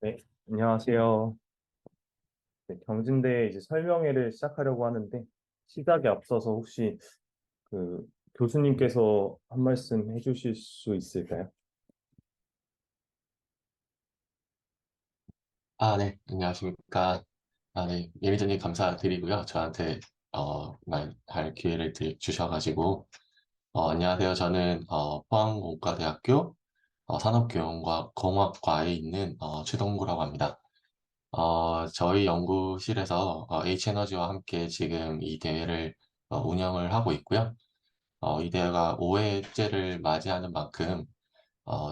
네, 안녕하세요. 네, 경진대 이제 설명회를 시작하려고 하는데 시작에 앞서서 혹시 그 교수님께서 한 말씀 해주실 수 있을까요? 네, 안녕하십니까. 네, 매니저님 감사드리고요. 저한테, 말할 기회를 주셔가지고, 안녕하세요. 저는, 포항공과대학교, 산업교육공학과에 있는, 최동구라고 합니다. 저희 연구실에서, H에너지와 함께 지금 이 대회를, 운영을 하고 있고요. 이 대회가 5회째를 맞이하는 만큼,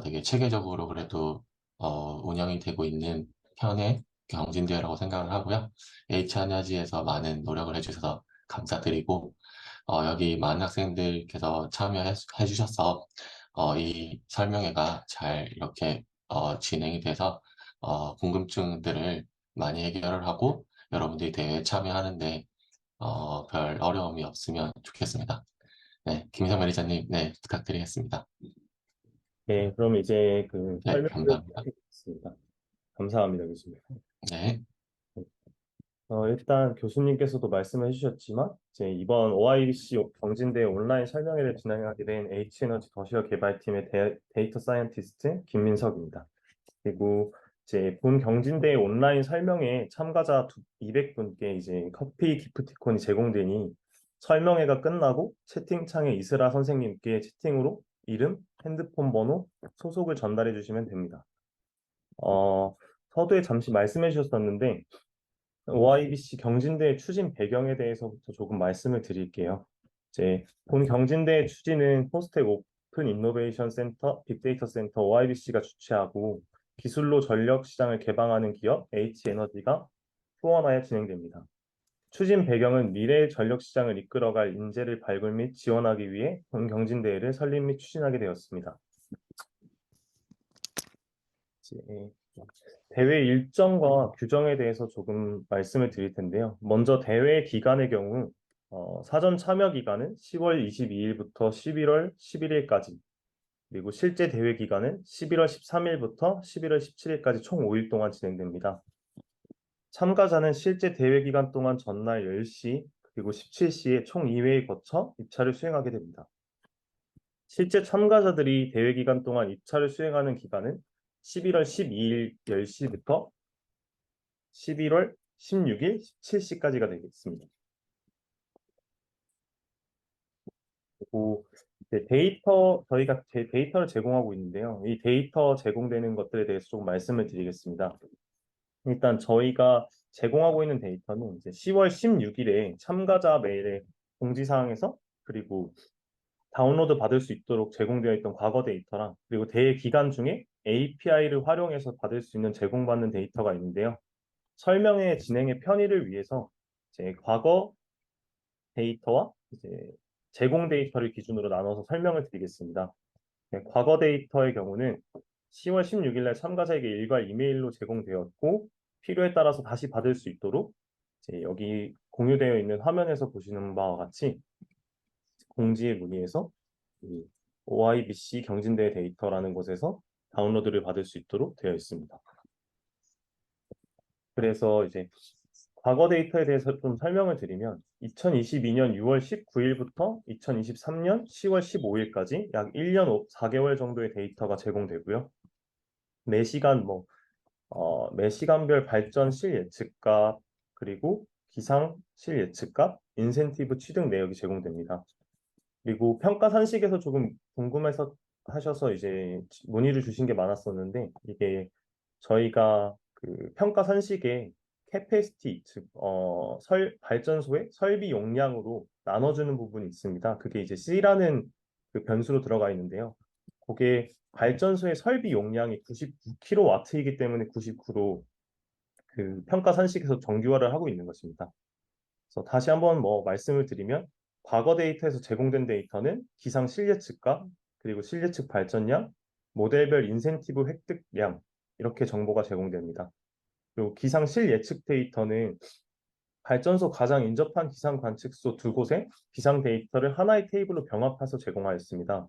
되게 체계적으로 그래도 운영이 되고 있는 편의 경진대회라고 생각을 하고요. H하냐지에서 많은 노력을 해주셔서 감사드리고, 여기 많은 학생들께서 참여해 주셔서 이 설명회가 잘 이렇게 진행이 돼서 궁금증들을 많이 해결을 하고 여러분들이 대회에 참여하는데 별 어려움이 없으면 좋겠습니다. 네, 김희성 매니저님, 네, 부탁드리겠습니다. 네, 그럼 이제 그 네, 설명을 감사합니다. 드리겠습니다. 감사합니다, 교수님. 네. 일단 교수님께서도 말씀해 주셨지만 이제 이번 OIBC 경진대 온라인 설명회를 진행하게 된 H에너지 더시어 개발팀의 데이터 사이언티스트 김민석입니다. 그리고 이제 본 경진대회 온라인 설명회 참가자 200분께 이제 커피 기프티콘이 제공되니 설명회가 끝나고 채팅창에 이슬아 선생님께 채팅으로 이름, 핸드폰 번호, 소속을 전달해 주시면 됩니다. 어, 서두에 잠시 말씀해 주셨었는데 OIBC 경진대회 추진 배경에 대해서부터 조금 말씀을 드릴게요. 이제 본 경진대회 추진은 포스텍 오픈 이노베이션 센터, 빅데이터 센터 OIBC가 주최하고 기술로 전력 시장을 개방하는 기업 H에너지가 후원하여 진행됩니다. 추진 배경은 미래의 전력 시장을 이끌어갈 인재를 발굴 및 지원하기 위해 본 경진대회를 설립 및 추진하게 되었습니다. 이제 대회 일정과 규정에 대해서 조금 말씀을 드릴 텐데요. 먼저 대회 기간의 경우 사전 참여 기간은 10월 22일부터 11월 11일까지, 그리고 실제 대회 기간은 11월 13일부터 11월 17일까지 총 5일 동안 진행됩니다. 참가자는 실제 대회 기간 동안 전날 10시 그리고 17시에 총 2회에 거쳐 입찰을 수행하게 됩니다. 실제 참가자들이 대회 기간 동안 입찰을 수행하는 기간은 11월 12일 10시부터 11월 16일 17시까지가 되겠습니다. 그리고 이제 저희가 데이터를 제공하고 있는데요. 이 데이터 제공되는 것들에 대해서 조금 말씀을 드리겠습니다. 일단 저희가 제공하고 있는 데이터는 이제 10월 16일에 참가자 메일에 공지사항에서 그리고 다운로드 받을 수 있도록 제공되어 있던 과거 데이터랑 그리고 대회 기간 중에 API를 활용해서 받을 수 있는 제공받는 데이터가 있는데요. 설명회 진행의 편의를 위해서 이제 과거 데이터와 이제 제공 데이터를 기준으로 나눠서 설명을 드리겠습니다. 네, 과거 데이터의 경우는 10월 16일 날 참가자에게 일괄 이메일로 제공되었고 필요에 따라서 다시 받을 수 있도록 이제 여기 공유되어 있는 화면에서 보시는 바와 같이 공지에 문의해서 이 OIBC 경진대 데이터라는 곳에서 다운로드를 받을 수 있도록 되어 있습니다. 그래서 이제 과거 데이터에 대해서 좀 설명을 드리면 2022년 6월 19일부터 2023년 10월 15일까지 약 1년 4개월 정도의 데이터가 제공되고요. 매 시간 매 시간별 발전 실 예측값 그리고 기상 실 예측값, 인센티브 취득 내역이 제공됩니다. 그리고 평가 산식에서 조금 궁금해서 하셔서 이제 문의를 주신 게 많았었는데 이게 저희가 그 평가 산식에 캐패시티 즉 발전소의 설비 용량으로 나눠주는 부분이 있습니다. 그게 이제 C라는 그 변수로 들어가 있는데요. 그게 발전소의 설비 용량이 99kW이기 때문에 99로 그 평가 산식에서 정규화를 하고 있는 것입니다. 그래서 다시 한번 말씀을 드리면 과거 데이터에서 제공된 데이터는 기상 실예측값, 그리고 실예측 발전량, 모델별 인센티브 획득량 이렇게 정보가 제공됩니다. 그리고 기상 실예측 데이터는 발전소 가장 인접한 기상 관측소 두 곳의 기상 데이터를 하나의 테이블로 병합해서 제공하였습니다.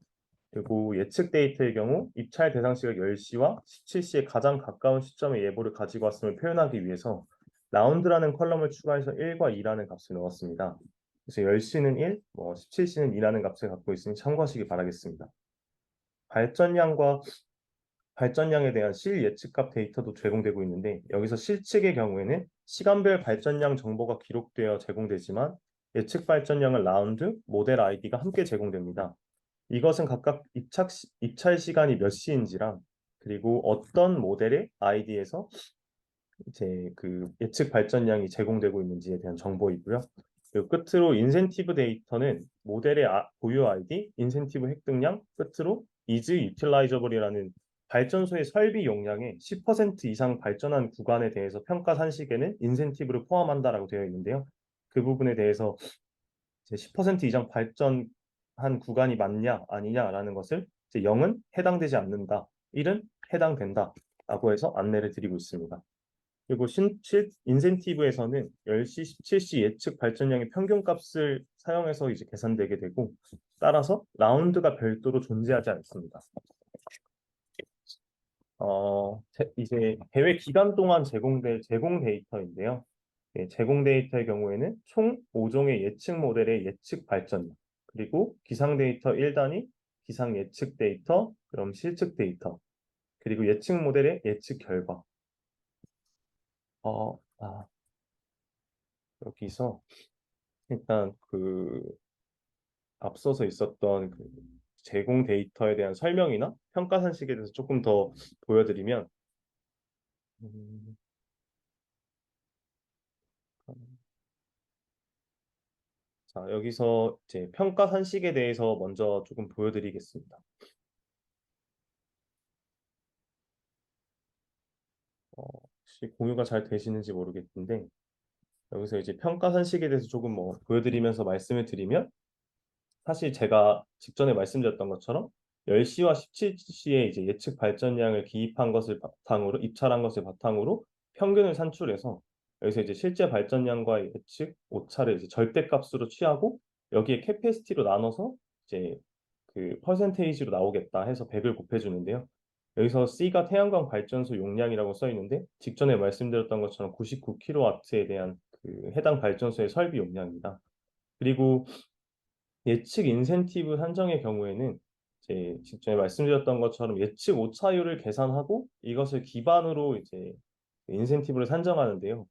그리고 예측 데이터의 경우 입찰 대상 시각 10시와 17시에 가장 가까운 시점의 예보를 가지고 왔음을 표현하기 위해서 라운드라는 컬럼을 추가해서 1과 2라는 값을 넣었습니다. 그래서 10시는 1, 17시는 2라는 값을 갖고 있으니 참고하시기 바라겠습니다. 발전량과 발전량에 대한 실 예측값 데이터도 제공되고 있는데 여기서 실측의 경우에는 시간별 발전량 정보가 기록되어 제공되지만 예측 발전량은 라운드, 모델 아이디가 함께 제공됩니다. 이것은 각각 입찰 시간이 몇 시인지랑 그리고 어떤 모델의 아이디에서 이제 그 예측 발전량이 제공되고 있는지에 대한 정보이고요. 그리고 끝으로 인센티브 데이터는 모델의 보유 아이디, 인센티브 획득량, 끝으로 is utilizable이라는 발전소의 설비 용량의 10% 이상 발전한 구간에 대해서 평가 산식에는 인센티브를 포함한다라고 되어 있는데요. 그 부분에 대해서 이제 10% 이상 발전한 구간이 맞냐 아니냐라는 것을 이제 0은 해당되지 않는다, 1은 해당된다라고 해서 안내를 드리고 있습니다. 그리고 인센티브에서는 10시, 17시 예측 발전량의 평균값을 사용해서 이제 계산되게 되고 따라서 라운드가 별도로 존재하지 않습니다. 이제 대회 기간 동안 제공될 제공 데이터인데요. 제공 데이터의 경우에는 총 5종의 예측 모델의 예측 발전량, 그리고 기상 데이터 1단위, 기상 예측 데이터, 그럼 실측 데이터, 그리고 예측 모델의 예측 결과. 어, 아, 여기서 일단 그 앞서서 있었던 그 제공 데이터에 대한 설명이나 평가 산식에 대해서 조금 더 보여드리면, 음, 자, 여기서 이제 평가 산식에 대해서 먼저 조금 보여드리겠습니다. 혹시 공유가 잘 되시는지 모르겠는데, 여기서 이제 평가 산식에 대해서 조금 보여드리면서 말씀을 드리면, 사실 제가 직전에 말씀드렸던 것처럼 10시와 17시에 이제 예측 발전량을 기입한 것을 바탕으로, 입찰한 것을 바탕으로 평균을 산출해서 여기서 이제 실제 발전량과 예측 오차를 이제 절대값으로 취하고 여기에 캐패시티로 나눠서 이제 그 퍼센테이지로 나오겠다 해서 100을 곱해주는데요. 여기서 C가 태양광 발전소 용량이라고 써 있는데 직전에 말씀드렸던 것처럼 99kW에 대한 그 해당 발전소의 설비 용량입니다. 그리고 예측 인센티브 산정의 경우에는 이제 직전에 말씀드렸던 것처럼 예측 오차율을 계산하고 이것을 기반으로 이제 인센티브를 산정하는데요.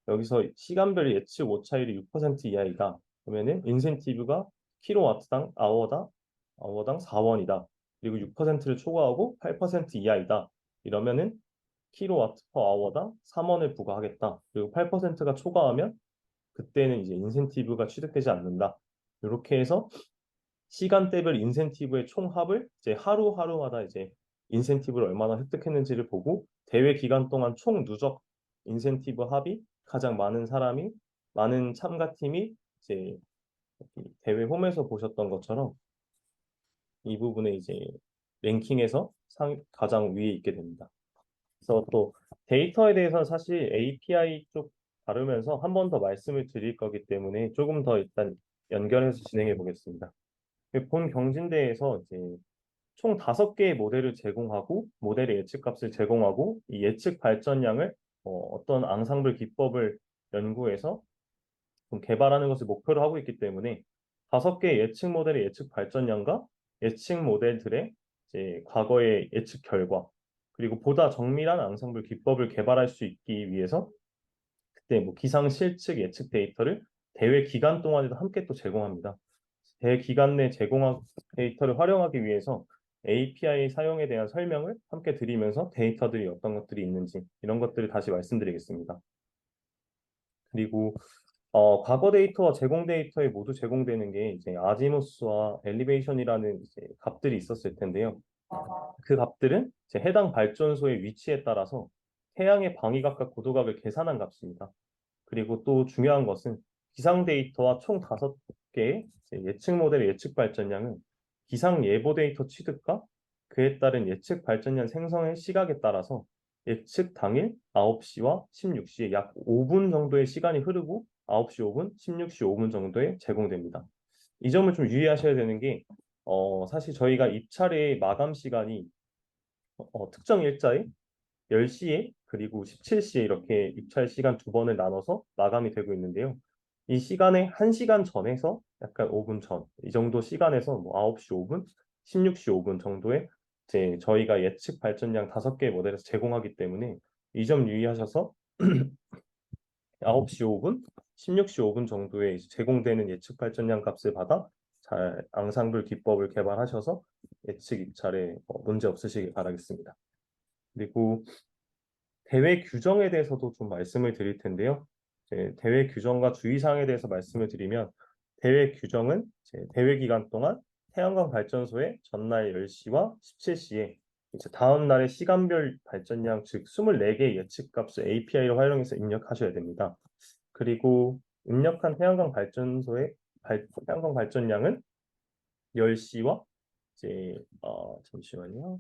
여기서 시간별 예측 오차율이 6% 이하이다. 그러면은 인센티브가 킬로와트당 아워당 4원이다. 그리고 6%를 초과하고 8% 이하이다. 이러면은 킬로와트 퍼 아워당 3원을 부과하겠다. 그리고 8%가 초과하면 그때는 이제 인센티브가 취득되지 않는다. 이렇게 해서 시간대별 인센티브의 총합을 이제 하루하루마다 이제 인센티브를 얼마나 획득했는지를 보고 대회 기간 동안 총 누적 인센티브 합이 가장 많은 사람이 많은 참가팀이 이제 대회 홈에서 보셨던 것처럼 이 부분에 이제 랭킹에서 가장 위에 있게 됩니다. 그래서 또 데이터에 대해서는 사실 API 쪽 다루면서 한 번 더 말씀을 드릴 거기 때문에 조금 더 일단 연결해서 진행해 보겠습니다. 본 경진대에서 이제 총 5개의 모델을 제공하고 모델의 예측값을 제공하고 이 예측 발전량을 어떤 앙상블 기법을 연구해서 좀 개발하는 것을 목표로 하고 있기 때문에 5개의 예측 모델의 예측 발전량과 예측 모델들의 이제 과거의 예측 결과 그리고 보다 정밀한 앙상블 기법을 개발할 수 있기 위해서 그때 기상 실측 예측 데이터를 대회 기간 동안에도 함께 또 제공합니다. 대 기간 내 제공한 데이터를 활용하기 위해서 API 사용에 대한 설명을 함께 드리면서 데이터들이 어떤 것들이 있는지 이런 것들을 다시 말씀드리겠습니다. 그리고 과거 데이터와 제공 데이터에 모두 제공되는 게 이제 아지무스와 엘리베이션이라는 이제 값들이 있었을 텐데요. 그 값들은 이제 해당 발전소의 위치에 따라서 태양의 방위각과 고도각을 계산한 값입니다. 그리고 또 중요한 것은 기상 데이터와 총 5개의 예측 모델의 예측 발전량은 기상 예보 데이터 취득과 그에 따른 예측 발전량 생성의 시각에 따라서 예측 당일 9시와 16시에 약 5분 정도의 시간이 흐르고 9시 5분, 16시 5분 정도에 제공됩니다. 이 점을 좀 유의하셔야 되는 게 사실 저희가 입찰의 마감 시간이 특정 일자에 10시에 그리고 17시에 이렇게 입찰 시간 두 번을 나눠서 마감이 되고 있는데요. 이 시간에 1시간 전에서 약간 5분 전, 이 정도 시간에서 뭐 9시 5분, 16시 5분 정도에 이제 저희가 예측 발전량 5개 모델에서 제공하기 때문에 이 점 유의하셔서 9시 5분, 16시 5분 정도에 이제 제공되는 예측 발전량 값을 받아 잘 앙상블 기법을 개발하셔서 예측 입찰에 문제 없으시길 바라겠습니다. 그리고 대회 규정에 대해서도 좀 말씀을 드릴 텐데요. 이제 대회 규정과 주의사항에 대해서 말씀을 드리면 대회 규정은 이제 대회 기간 동안 태양광 발전소의 전날 10시와 17시에 이제 다음 날의 시간별 발전량 즉 24개의 예측값을 API를 활용해서 입력하셔야 됩니다. 그리고 입력한 태양광 발전량은 10시와 이제 잠시만요.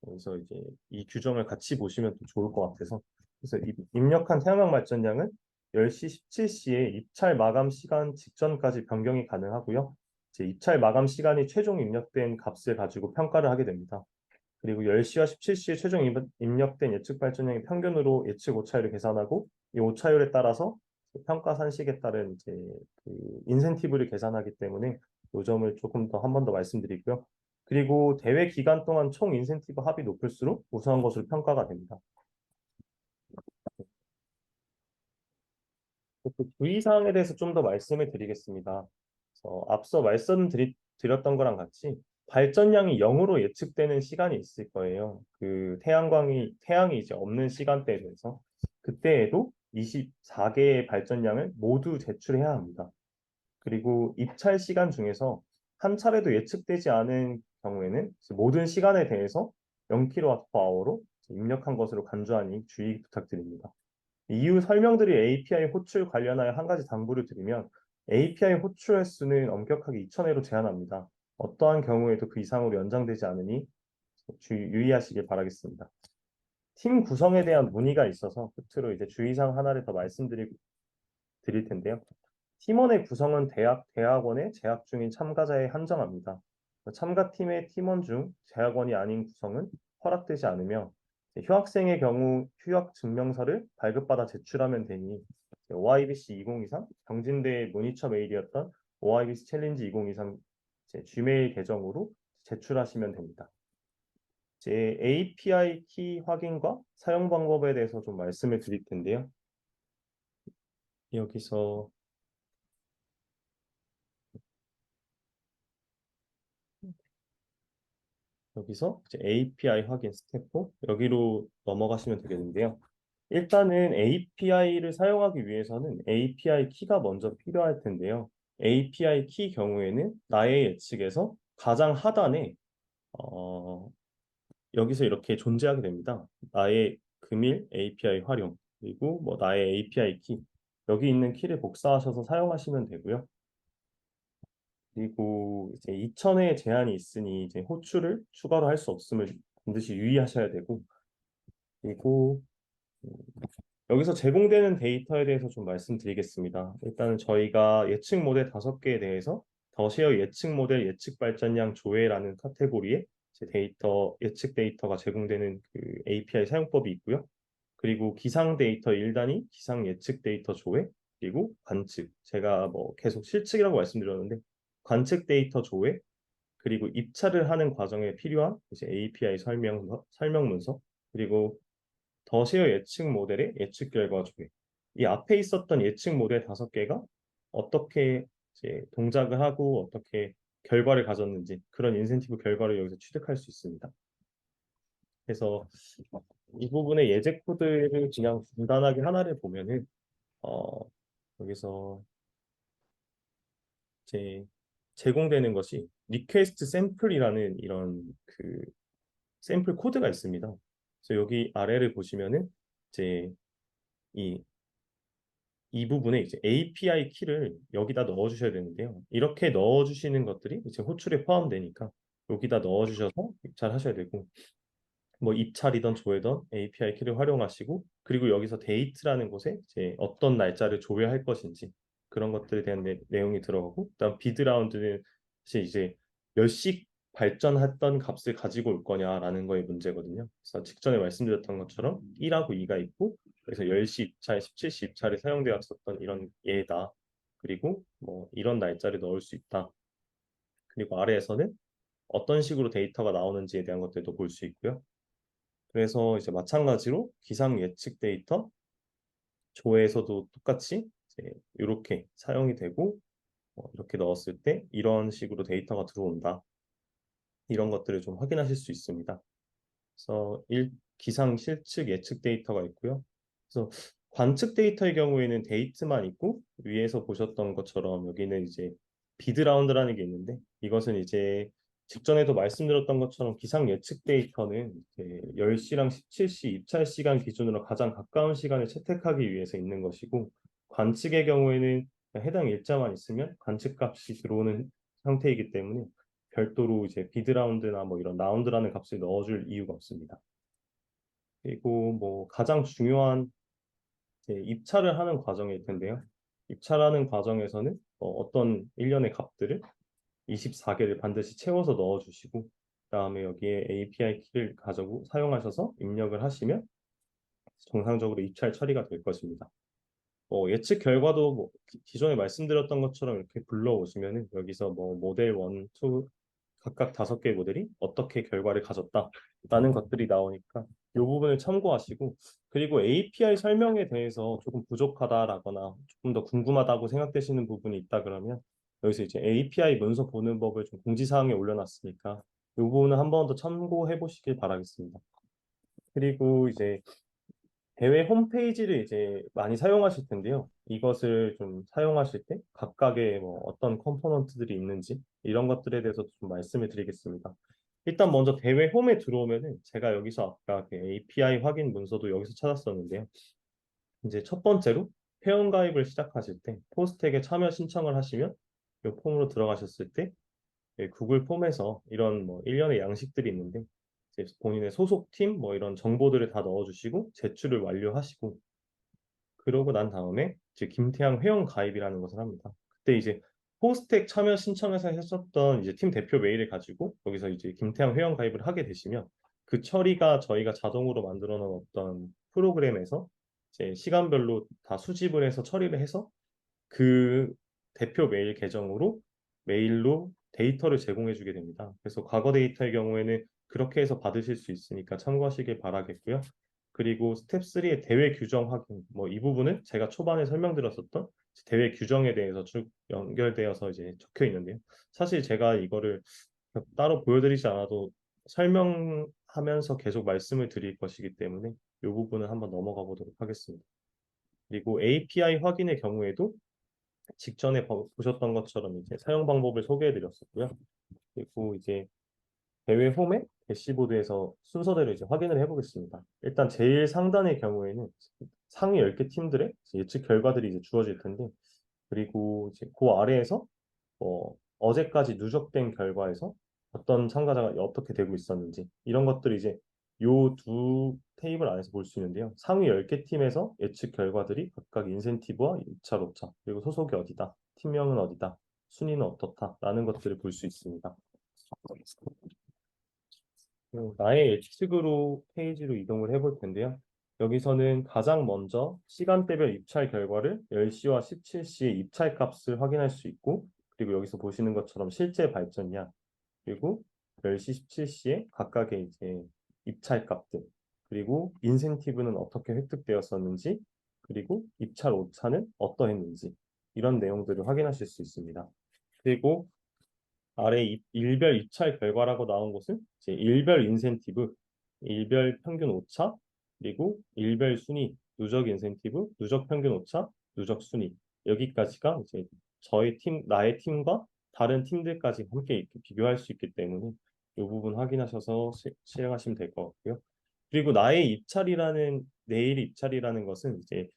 그래서 이제 이 규정을 같이 보시면 또 좋을 것 같아서 그래서 입력한 태양광 발전량은 10시 17시에 입찰 마감 시간 직전까지 변경이 가능하고요. 이제 입찰 마감 시간이 최종 입력된 값을 가지고 평가를 하게 됩니다. 그리고 10시와 17시에 최종 입력된 예측 발전량의 평균으로 예측 오차율을 계산하고 이 오차율에 따라서 평가 산식에 따른 이제 그 인센티브를 계산하기 때문에 이 점을 조금 더 한 번 더 말씀드리고요. 그리고 대회 기간 동안 총 인센티브 합이 높을수록 우수한 것으로 평가가 됩니다. 또 주의사항에 대해서 좀 더 말씀을 드리겠습니다. 앞서 말씀드렸던 거랑 같이 발전량이 0으로 예측되는 시간이 있을 거예요. 그 태양이 이제 없는 시간대에 대해서 그때에도 24개의 발전량을 모두 제출해야 합니다. 그리고 입찰 시간 중에서 한 차례도 예측되지 않은 경우에는 모든 시간에 대해서 0kWh로 입력한 것으로 간주하니 주의 부탁드립니다. 이후 설명드릴 API 호출 관련하여 한 가지 당부를 드리면 API 호출 횟수는 엄격하게 2,000회로 제한합니다. 어떠한 경우에도 그 이상으로 연장되지 않으니 유의하시길 바라겠습니다. 팀 구성에 대한 문의가 있어서 끝으로 이제 주의사항 하나를 더 드릴 텐데요. 팀원의 구성은 대학원에 재학 중인 참가자에 한정합니다. 참가팀의 팀원 중 재학원이 아닌 구성은 허락되지 않으며 휴학생의 경우 휴학 증명서를 발급받아 제출하면 되니 OIBC 2023 경진대의 모니처 메일이었던 OIBC 챌린지 2023 Gmail 계정으로 제출하시면 됩니다. 제 API 키 확인과 사용 방법에 대해서 좀 말씀을 드릴 텐데요. 여기서 이제 API 확인 스텝 4 여기로 넘어가시면 되겠는데요. 일단은 API를 사용하기 위해서는 API 키가 먼저 필요할 텐데요. API 키 경우에는 나의 예측에서 가장 하단에 어, 여기서 이렇게 존재하게 됩니다. 나의 금일 API 활용 그리고 뭐 나의 API 키 여기 있는 키를 복사하셔서 사용하시면 되고요. 그리고 이제 2,000회 제한이 있으니 이제 호출을 추가로 할 수 없음을 반드시 유의하셔야 되고 그리고 음, 여기서 제공되는 데이터에 대해서 좀 말씀드리겠습니다. 일단은 저희가 예측 모델 5개에 대해서 더쉐어 예측 모델 예측 발전량 조회라는 카테고리에 예측 데이터가 제공되는 그 API 사용법이 있고요. 그리고 기상 데이터 1단위, 기상 예측 데이터 조회, 그리고 관측. 제가 뭐 계속 실측이라고 말씀드렸는데 관측 데이터 조회, 그리고 입찰을 하는 과정에 필요한 이제 API 설명문서, 그리고 더쉐어 예측 모델의 예측 결과 조회. 이 앞에 있었던 예측 모델 5개가 어떻게 이제 동작을 하고 어떻게 결과를 가졌는지 그런 인센티브 결과를 여기서 취득할 수 있습니다. 그래서 이 부분의 예제 코드를 그냥 간단하게 하나를 보면은 어, 여기서 이제 제공되는 것이 리퀘스트 샘플이라는 이런 그 샘플 코드가 있습니다. 그래서 여기 아래를 보시면은 이제 이, 이 부분에 이제 API 키를 여기다 넣어 주셔야 되는데요. 이렇게 넣어 주시는 것들이 이제 호출에 포함되니까 여기다 넣어 주셔서 입찰하셔야 되고 뭐 입찰이던 조회던 API 키를 활용하시고 그리고 여기서 데이트라는 곳에 이제 어떤 날짜를 조회할 것인지 그런 것들에 대한 내용이 들어가고 그다음 비드 라운드는 사실 이제 몇 시 발전했던 값을 가지고 올 거냐라는 거의 문제거든요. 그래서 직전에 말씀드렸던 것처럼 1하고 2가 있고 그래서 10시 입찰, 17시 입찰이 사용되었었던 이런 예다. 그리고 뭐 이런 날짜를 넣을 수 있다. 그리고 아래에서는 어떤 식으로 데이터가 나오는지에 대한 것들도 볼 수 있고요. 그래서 이제 마찬가지로 기상 예측 데이터 조회에서도 똑같이 이제 이렇게 사용이 되고 이렇게 넣었을 때 이런 식으로 데이터가 들어온다. 이런 것들을 좀 확인하실 수 있습니다. 그래서 기상 실측 예측 데이터가 있고요. 그래서 관측 데이터의 경우에는 데이트만 있고 위에서 보셨던 것처럼 여기는 이제 비드라운드라는 게 있는데 이것은 이제 직전에도 말씀드렸던 것처럼 기상 예측 데이터는 이제 10시랑 17시 입찰 시간 기준으로 가장 가까운 시간을 채택하기 위해서 있는 것이고 관측의 경우에는 해당 일자만 있으면 관측 값이 들어오는 상태이기 때문에 별도로 이제 비드라운드나 뭐 이런 라운드라는 값을 넣어줄 이유가 없습니다. 그리고 뭐 가장 중요한 이제 입찰을 하는 과정일 텐데요. 입찰하는 과정에서는 어떤 일련의 값들을 24개를 반드시 채워서 넣어주시고 그다음에 여기에 API 키를 가지고 사용하셔서 입력을 하시면 정상적으로 입찰 처리가 될 것입니다. 예측 결과도 뭐 기존에 말씀드렸던 것처럼 이렇게 불러오시면은 여기서 뭐 모델 1, 2 각각 5개의 모델이 어떻게 결과를 가졌다라는 것들이 나오니까 이 부분을 참고하시고 그리고 API 설명에 대해서 조금 부족하다라거나 조금 더 궁금하다고 생각되시는 부분이 있다 그러면 여기서 이제 API 문서 보는 법을 좀 공지사항에 올려놨으니까 이 부분은 한 번 더 참고해 보시길 바라겠습니다. 그리고 이제 대회 홈페이지를 이제 많이 사용하실 텐데요. 이것을 좀 사용하실 때 각각의 뭐 어떤 컴포넌트들이 있는지 이런 것들에 대해서 좀 말씀을 드리겠습니다. 일단 먼저 대회 홈에 들어오면은 제가 여기서 아까 그 API 확인 문서도 여기서 찾았었는데요. 이제 첫 번째로 회원 가입을 시작하실 때 포스텍에 참여 신청을 하시면 이 폼으로 들어가셨을 때 구글 폼에서 이런 뭐 일련의 양식들이 있는데 이제 본인의 소속팀 뭐 이런 정보들을 다 넣어주시고 제출을 완료하시고 그러고 난 다음에 이제 김태형 회원 가입이라는 것을 합니다. 그때 이제 포스텍 참여 신청해서 했었던 이제 팀 대표 메일을 가지고 여기서 이제 김태형 회원 가입을 하게 되시면 그 처리가 저희가 자동으로 만들어 놓은 어떤 프로그램에서 이제 시간별로 다 수집을 해서 처리를 해서 그 대표 메일 계정으로 메일로 데이터를 제공해 주게 됩니다. 그래서 과거 데이터의 경우에는 그렇게 해서 받으실 수 있으니까 참고하시길 바라겠고요. 그리고 스텝 3의 대외 규정 확인, 뭐 이 부분은 제가 초반에 설명드렸었던 대외 규정에 대해서 쭉 연결되어서 이제 적혀 있는데요. 사실 제가 이거를 따로 보여드리지 않아도 설명하면서 계속 말씀을 드릴 것이기 때문에 이 부분은 한번 넘어가 보도록 하겠습니다. 그리고 API 확인의 경우에도 직전에 보셨던 것처럼 이제 사용 방법을 소개해 드렸었고요. 그리고 이제 대회 홈의 대시보드에서 순서대로 이제 확인을 해보겠습니다. 일단 제일 상단의 경우에는 상위 10개 팀들의 예측 결과들이 이제 주어질 텐데, 그리고 이제 그 아래에서 어제까지 누적된 결과에서 어떤 참가자가 어떻게 되고 있었는지 이런 것들이 이제 요 두 테이블 안에서 볼 수 있는데요. 상위 10개 팀에서 예측 결과들이 각각 인센티브와 2차, 5차, 그리고 소속이 어디다, 팀명은 어디다, 순위는 어떻다라는 것들을 볼 수 있습니다. 나의 예측으로 페이지로 이동을 해볼 텐데요. 여기서는 가장 먼저 시간대별 입찰 결과를 10시와 17시의 입찰 값을 확인할 수 있고, 그리고 여기서 보시는 것처럼 실제 발전량, 그리고 10시, 17시에 각각의 이제 입찰 값들, 그리고 인센티브는 어떻게 획득되었었는지, 그리고 입찰 오차는 어떠했는지, 이런 내용들을 확인하실 수 있습니다. 그리고 아래 일별 입찰 결과라고 나온 것은 이제 일별 인센티브, 일별 평균 오차, 그리고 일별 순위, 누적 인센티브, 누적 평균 오차, 누적 순위. 여기까지가 이제 저희 팀, 나의 팀과 다른 팀들까지 함께 이렇게 비교할 수 있기 때문에 이 부분 확인하셔서 실행하시면 될 것 같고요. 그리고 나의 입찰이라는 내일 입찰이라는 것은 이제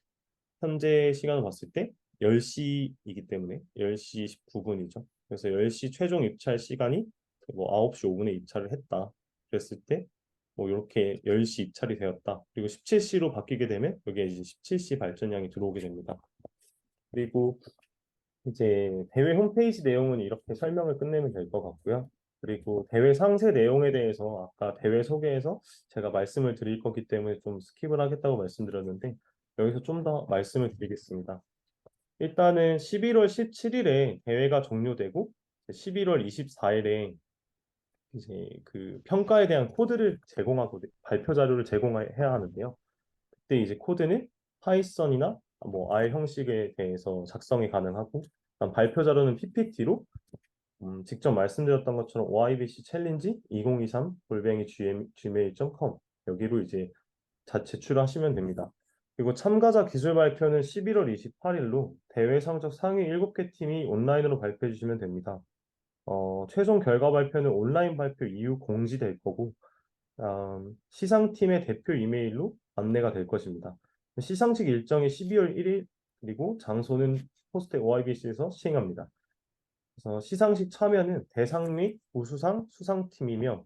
현재 시간을 봤을 때 10시이기 때문에 10시 19분이죠. 그래서 10시 최종 입찰 시간이 뭐 9시 5분에 입찰을 했다. 그랬을 때 뭐 이렇게 10시 입찰이 되었다. 그리고 17시로 바뀌게 되면 여기에 이제 17시 발전량이 들어오게 됩니다. 그리고 이제 대회 홈페이지 내용은 이렇게 설명을 끝내면 될 것 같고요. 그리고 대회 상세 내용에 대해서 아까 대회 소개에서 제가 말씀을 드릴 거기 때문에 좀 스킵을 하겠다고 말씀드렸는데 여기서 좀 더 말씀을 드리겠습니다. 일단은 11월 17일에 대회가 종료되고 11월 24일에 이제 그 평가에 대한 코드를 제공하고 발표 자료를 제공해야 하는데요. 그때 이제 코드는 파이썬이나 뭐 R 형식에 대해서 작성이 가능하고 발표 자료는 PPT로 직접 말씀드렸던 것처럼 OIBC 챌린지 2023 골뱅이 gmail.com 여기로 이제 제출하시면 됩니다. 그리고 참가자 기술 발표는 11월 28일로 대회 성적 상위 7개 팀이 온라인으로 발표해 주시면 됩니다. 최종 결과 발표는 온라인 발표 이후 공지될 거고, 시상팀의 대표 이메일로 안내가 될 것입니다. 시상식 일정이 12월 1일, 그리고 장소는 호스텔 OIBC에서 시행합니다. 그래서 시상식 참여는 대상 및 우수상, 수상팀이며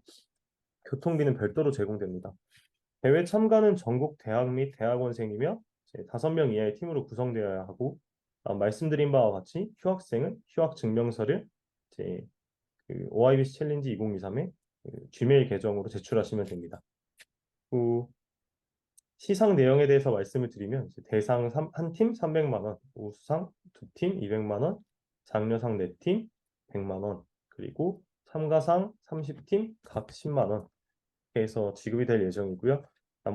교통비는 별도로 제공됩니다. 대회 참가는 전국 대학 및 대학원생이며 5명 이하의 팀으로 구성되어야 하고 말씀드린 바와 같이 휴학생은 휴학 증명서를 이제 그 OIBC 챌린지 2023의 지메일 계정으로 제출하시면 됩니다. 그 시상 내용에 대해서 말씀을 드리면 대상 한 팀 300만 원, 우수상 두 팀 200만 원, 장려상 4팀 100만 원, 그리고 참가상 30팀 각 10만 원 해서 지급이 될 예정이고요.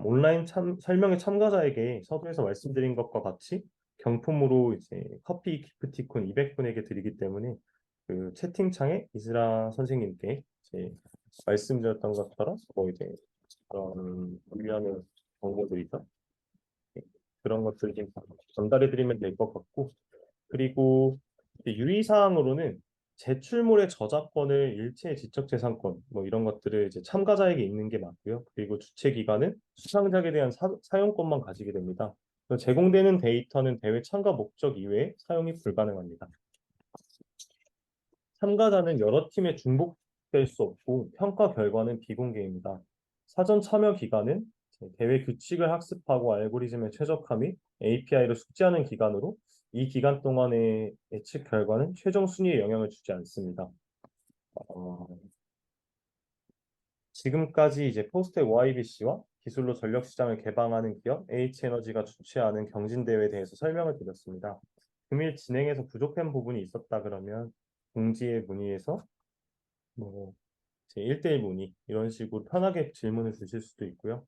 온라인 설명회 참가자에게 서두에서 말씀드린 것과 같이 경품으로 이제 커피 기프티콘 200분에게 드리기 때문에 그 채팅창에 이스라 선생님께 이제 말씀드렸던 것처럼 뭐 이제 그런 의미하는 정보들이죠. 네, 그런 것들 좀 전달해 드리면 될 것 같고 그리고 유의사항으로는 제출물의 저작권을 일체 지적재산권 뭐 이런 것들을 이제 참가자에게 있는 게 맞고요. 그리고 주최 기관은 수상작에 대한 사용권만 가지게 됩니다. 그래서 제공되는 데이터는 대회 참가 목적 이외에 사용이 불가능합니다. 참가자는 여러 팀에 중복될 수 없고 평가 결과는 비공개입니다. 사전 참여 기간은 대회 규칙을 학습하고 알고리즘에 최적화 및 API를 숙지하는 기간으로 이 기간 동안의 예측 결과는 최종 순위에 영향을 주지 않습니다. 어, 지금까지 이제 포스트 YBC와 기술로 전력 시장을 개방하는 기업 H에너지가 주최하는 경진대회에 대해서 설명을 드렸습니다. 금일 진행에서 부족한 부분이 있었다 그러면 공지에 문의해서 뭐 제 1대1 문의 이런 식으로 편하게 질문을 주실 수도 있고요.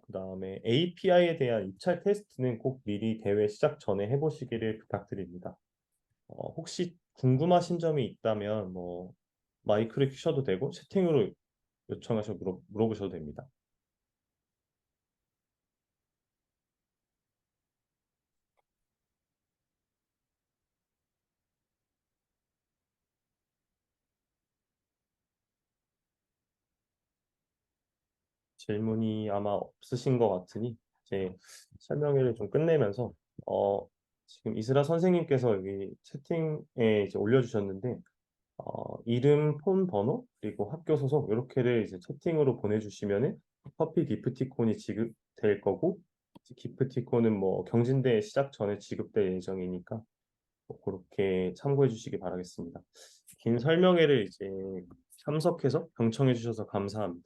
그다음에 API에 대한 입찰 테스트는 꼭 미리 대회 시작 전에 해보시기를 부탁드립니다. 혹시 궁금하신 점이 있다면 뭐 마이크를 켜셔도 되고 채팅으로 요청하셔서 물어보셔도 됩니다. 질문이 아마 없으신 것 같으니 이제 설명회를 좀 끝내면서 지금 이스라 선생님께서 여기 채팅에 이제 올려주셨는데 이름, 폰 번호, 그리고 학교 소속 이렇게를 이제 채팅으로 보내주시면은 커피 기프티콘이 지급될 거고 기프티콘은 뭐 경진대회 시작 전에 지급될 예정이니까 뭐 그렇게 참고해 주시기 바라겠습니다. 긴 설명회를 이제 참석해서 경청해 주셔서 감사합니다.